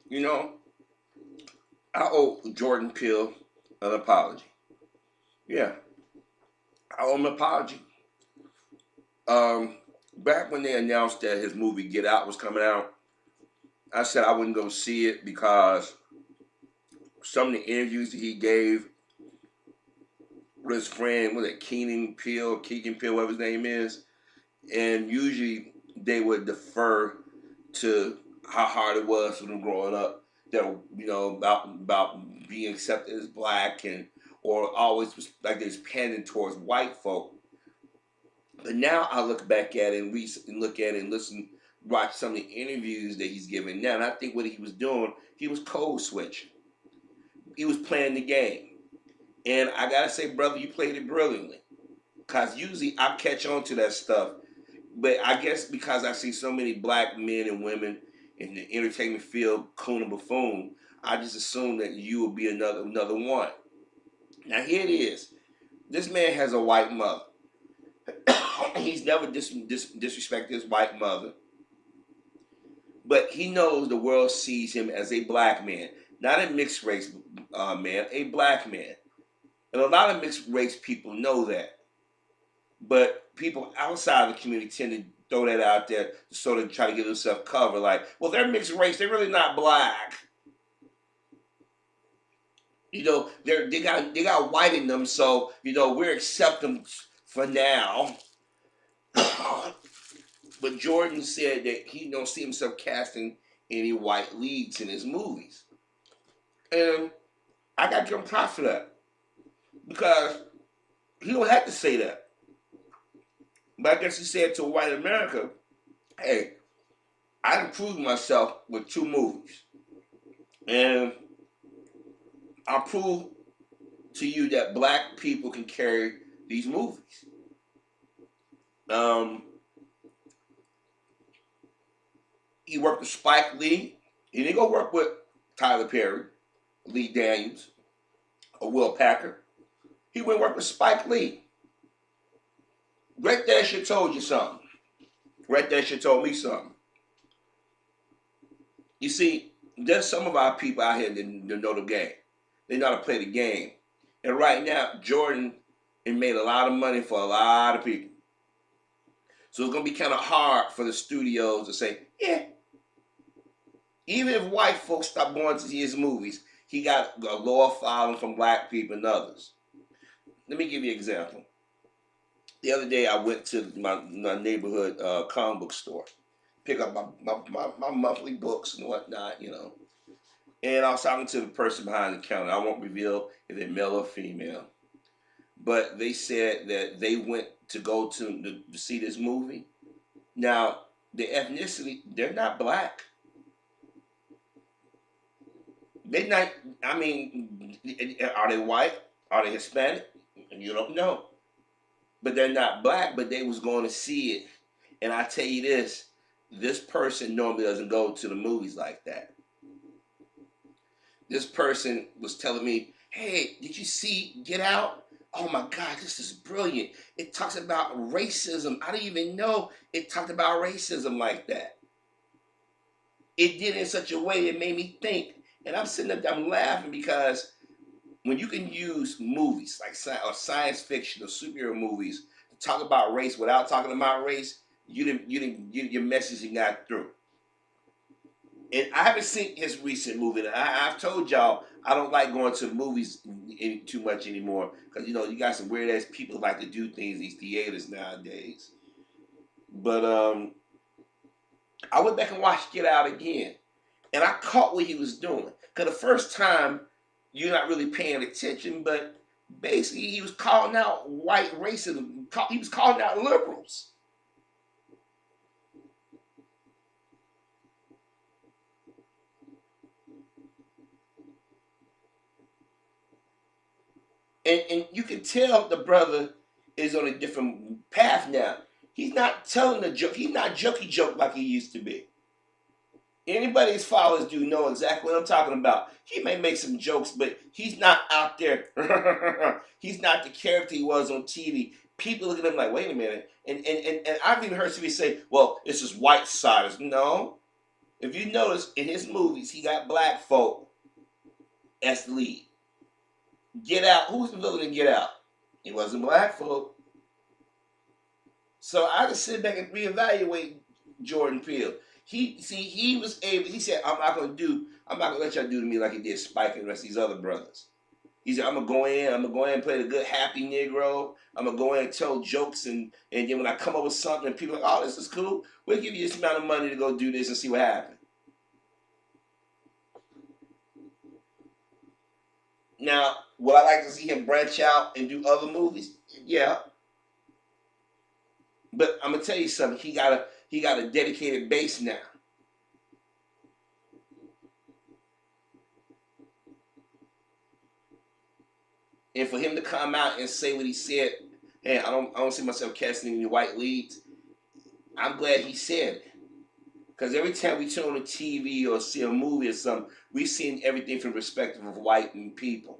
You know, I owe Jordan Peele an apology. Yeah, I owe him an apology. Um, Back when they announced that his movie Get Out was coming out, I said I wouldn't go see it because some of the interviews that he gave with his friend, was it Keegan Peele, whatever his name is, and usually they would defer to how hard it was for them growing up. That about being accepted as black and or always like they're pandering towards white folk. But now I look back at it and look at it and watch some of the interviews that he's giving now, and I think what he was doing, he was code switching. He was playing the game, and I gotta say, brother, you played it brilliantly. Cause usually I catch on to that stuff, but I guess because I see so many black men and women in the entertainment field, coon and buffoon, I just assume that you will be another one. Now here it is. This man has a white mother. He's never disrespected his white mother, but he knows the world sees him as a black man, not a mixed race man, a black man. And a lot of mixed race people know that. But people outside the community tend to throw that out there to sort of try to give themselves cover. Like, well, they're mixed race. They're really not black. They got white in them, so we're accepting for now. But Jordan said that he don't see himself casting any white leads in his movies, and I got to give him props for that because he don't have to say that. But I guess he said to white America, hey, I improved myself with two movies. And I'll prove to you that black people can carry these movies. Um, he worked with Spike Lee. He didn't go work with Tyler Perry, Lee Daniels, or Will Packer. He went work with Spike Lee. Right there should told you something. Right there should told me something. You see, there's some of our people out here that know the game. They know how to play the game. And right now, Jordan made a lot of money for a lot of people. So it's going to be kind of hard for the studios to say, yeah. Even if white folks stop going to see his movies, he got a lower following from black people and others. Let me give you an example. The other day I went to my neighborhood comic book store, pick up my monthly books and whatnot, And I was talking to the person behind the counter. I won't reveal if they're male or female. But they said that they went to go to see this movie. Now, the ethnicity, they're not black. They're not, are they white? Are they Hispanic? You don't know. But they're not black, but they was going to see it. And I tell you this person normally doesn't go to the movies like that. This person was telling me, hey, did you see Get Out? Oh my God, this is brilliant. It talks about racism. I didn't even know it talked about racism like that. It did it in such a way it made me think. And I'm sitting up there, I'm laughing because when you can use movies like science fiction or superhero movies to talk about race without talking about race, your message got through. And I haven't seen his recent movie. I've told y'all I don't like going to movies too much anymore because you got some weird ass people who like to do things in these theaters nowadays. But I went back and watched Get Out again, and I caught what he was doing. Because the first time you're not really paying attention, but basically he was calling out white racism. He was calling out liberals. And you can tell the brother is on a different path now. He's not telling a joke. He's not jokey joke like he used to be. Anybody his followers do know exactly what I'm talking about. He may make some jokes, but he's not out there. He's not the character he was on TV. People look at him like, wait a minute. And I've even heard somebody say, well, it's just white siders. No. If you notice in his movies, he got black folk as the lead. Get Out. Who's the villain in Get Out? It wasn't black folk. So I just sit back and reevaluate Jordan Peele. He was able. He said, I'm not gonna let y'all do to me like he did Spike and the rest of these other brothers." He said, I'm gonna go in and play the good happy Negro. I'm gonna go in and tell jokes, and then when I come up with something and people are like, "Oh, this is cool. We'll give you this amount of money to go do this and see what happens." Now, would I like to see him branch out and do other movies? Yeah. But I'm gonna tell you something. He got a dedicated base now. And for him to come out and say what he said, "Hey, I don't see myself casting any white leads." I'm glad he said it. Because every time we turn on the TV or see a movie or something, we've seen everything from the perspective of white people.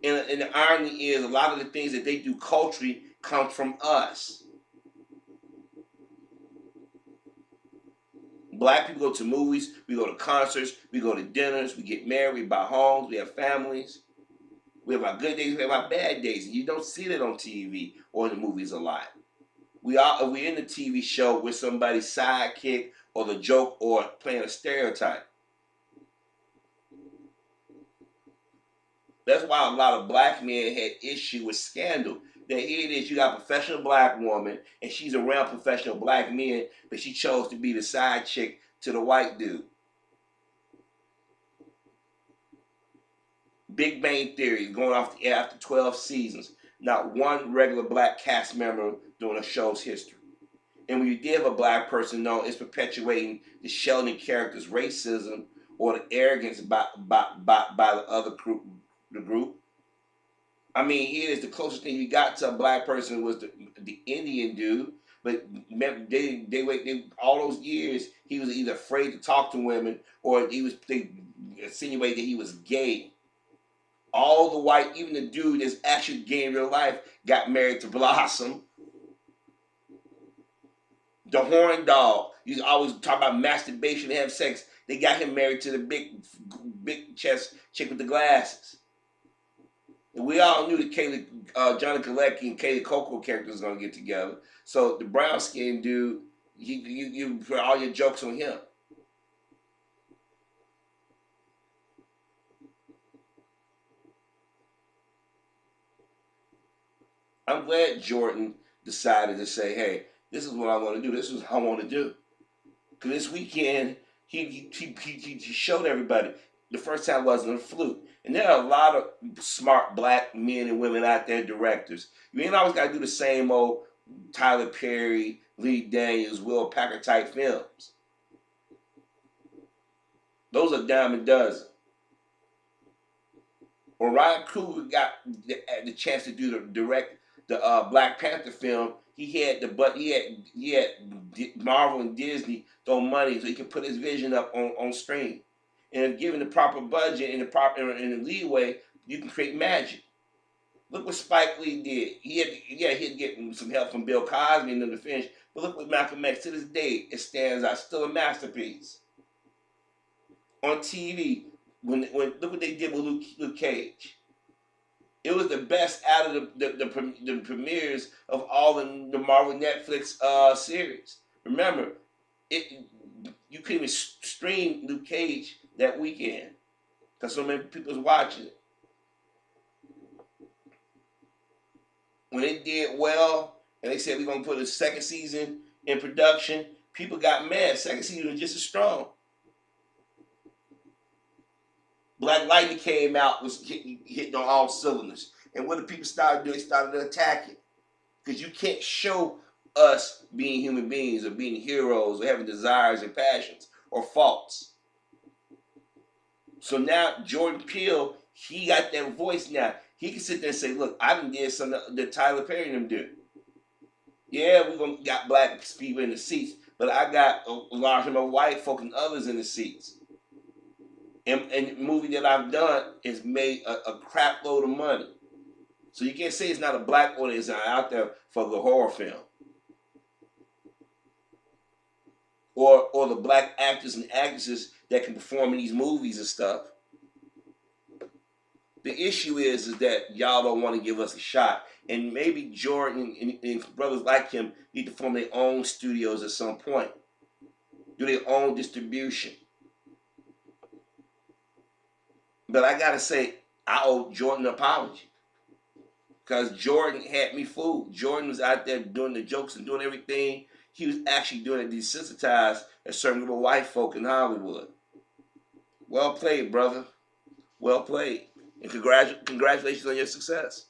And the irony is, a lot of the things that they do culturally come from us. Black people go to movies, we go to concerts, we go to dinners, we get married, we buy homes, we have families. We have our good days, we have our bad days. You don't see that on TV or in the movies a lot. If we're in the TV show with somebody's sidekick or the joke or playing a stereotype. That's why a lot of black men had issue with Scandal. That here it is, you got a professional black woman, and she's around professional black men, but she chose to be the side chick to the white dude. Big Bang Theory going off the air after 12 seasons. Not one regular black cast member during the show's history. And when you did have a black person, no, it's perpetuating the Sheldon character's racism or the arrogance by the other group. I mean, here is the closest thing you got to a black person was the Indian dude. But they all those years he was either afraid to talk to women or they insinuated that he was gay. All the white, even the dude that's actually gay in real life, got married to Blossom. The horn dog, you always talk about masturbation and have sex. They got him married to the big chest chick with the glasses. And we all knew that Johnny Galecki and Kaylee Coco characters was gonna get together. So the brown skinned dude, you put all your jokes on him. I'm glad Jordan decided to say, "Hey, this is what I want to do. This is what I want to do." Because this weekend, he showed everybody. The first time wasn't a fluke. And there are a lot of smart black men and women out there, directors. You ain't always got to do the same old Tyler Perry, Lee Daniels, Will Packer type films. Those are dime a dozen. When Ryan Coogler got the chance to direct the Black Panther film, he had Marvel and Disney throw money so he could put his vision up on screen. And if given the proper budget and the leeway, you can create magic. Look what Spike Lee did. He had to get some help from Bill Cosby and them to finish. But look what Malcolm X, to this day, it stands out. Still a masterpiece. On TV, when look what they did with Luke Cage. It was the best out of the premieres of all the Marvel Netflix series. Remember, you couldn't even stream Luke Cage that weekend because so many people was watching it. When it did well, and they said we're gonna put a second season in production, people got mad. Second season was just as strong. Black Lightning came out, was hitting on all cylinders. And what did people start doing? They started to attack it. Because you can't show us being human beings or being heroes or having desires and passions or faults. So now Jordan Peele, he got that voice now. He can sit there and say, look, I done did something that Tyler Perry and them do. Yeah, we got black people in the seats, but I got a large number of white folk and others in the seats. And the movie that I've done has made a crap load of money. So you can't say it's not a black audience out there for the horror film. or the black actors and actresses that can perform in these movies and stuff. The issue is that y'all don't want to give us a shot. And maybe Jordan and brothers like him need to form their own studios at some point. Do their own distribution. But I gotta say, I owe Jordan an apology. Because Jordan had me fooled. Jordan was out there doing the jokes and doing everything. He was actually doing it desensitized a certain group of white folk in Hollywood. Well played, brother. Well played. And congratulations on your success.